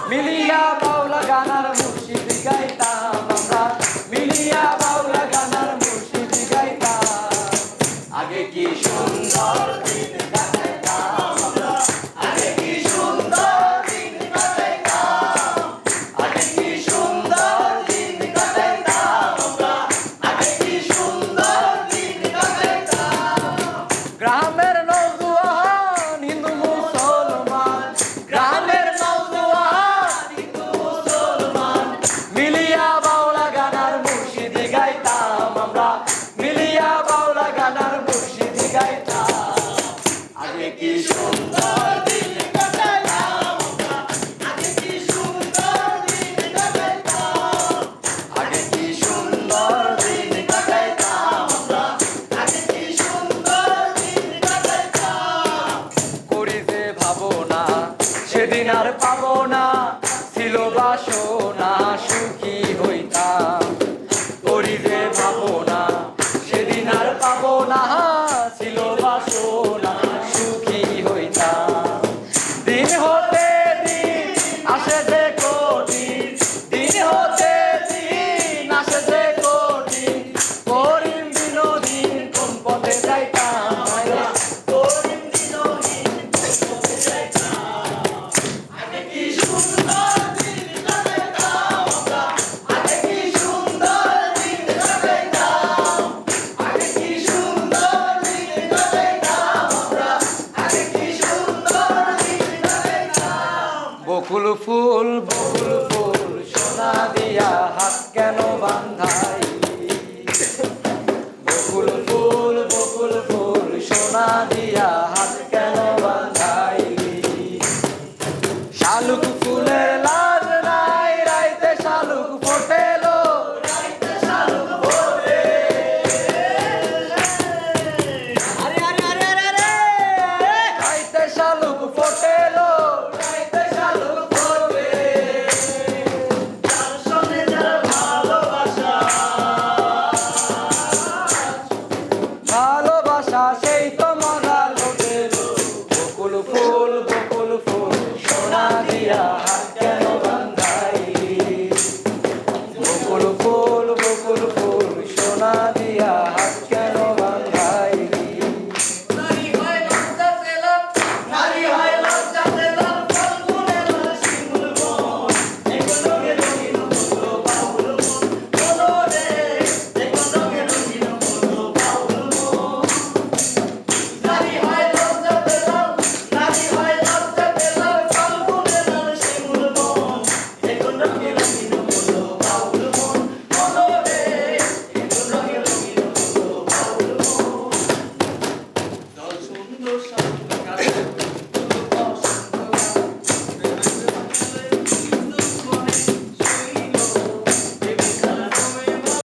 মিলিয়া বাউলা গানার মুর্শিদ গাইতাম আমরা, মিলিয়া বাউলা গানার মুর্শিদ গাইতাম। আগে কি সুন্দর দিন কাটাইতাম আমরা, আগে কি সুন্দর দিন কাটাইতাম, আগে কি সুন্দর দিন কাটাইতাম আমরা, আগে কি সুন্দর দিন কাটাইতাম। গ্রামের নওজোয়ান হিন্দু মুসলমান, গ্রামের নওজোয়ান হিন্দু মুসলমান, মিলিয়া বাউলা গানার মুর্শিদ গাইতাম আমরা, মিলিয়া বাউলা গানার মুর্শিদ গাইতাম। আগে কি সুন্দর দিন কাটাইতাম আমরা, আগে কি সুন্দর দিন কাটাইতাম, আগে কি সুন্দর দিন কাটাইতাম আমরা, আগে কি সুন্দর দিন কাটাইতাম। করি যে ভাবনা সেদিন আর পাবো না, ছিল বাসনা সুখী হইতাম। করি যে ভাবনা সেদিন আর পাবো না, ছিল বাসনা সুখী হইতাম। দিন হতে দিন আসে যে কঠিন, দিন হতে দিন আসে যে কঠিন, করিম দিনহীন কোন পথে যাইতাম, করিম দিনহীন কোন পথে যাইতাম। আগে কি সুন্দর দিন কাটাইতাম আমরা, আগে কি সুন্দর দিন কাটাইতাম, আগে কি সুন্দর দিন কাটাইতাম আমরা, আগে কি সুন্দর দিন কাটাইতাম। বকুল ফুল সোনা দিয়া হাত কেন বান্ধাইলি, বকুল ফুল সোনা দিয়া হাত কেন বান্ধাইলি। শালুক ফুলের লাজ নাই, রাইতে শালুক ফোটেলো, রাইতে শালুক ফোটে। আরে আরে আরে আরে আরে, রাইতে শালুক ফোটেলো, রাইতে শালুক ফোটে। যার সঙ্গে যার ভালোবাসা, ভালোবাসা সেই তো মজা লোটেলো। বকুল ফুল সোনা দিয়া হাত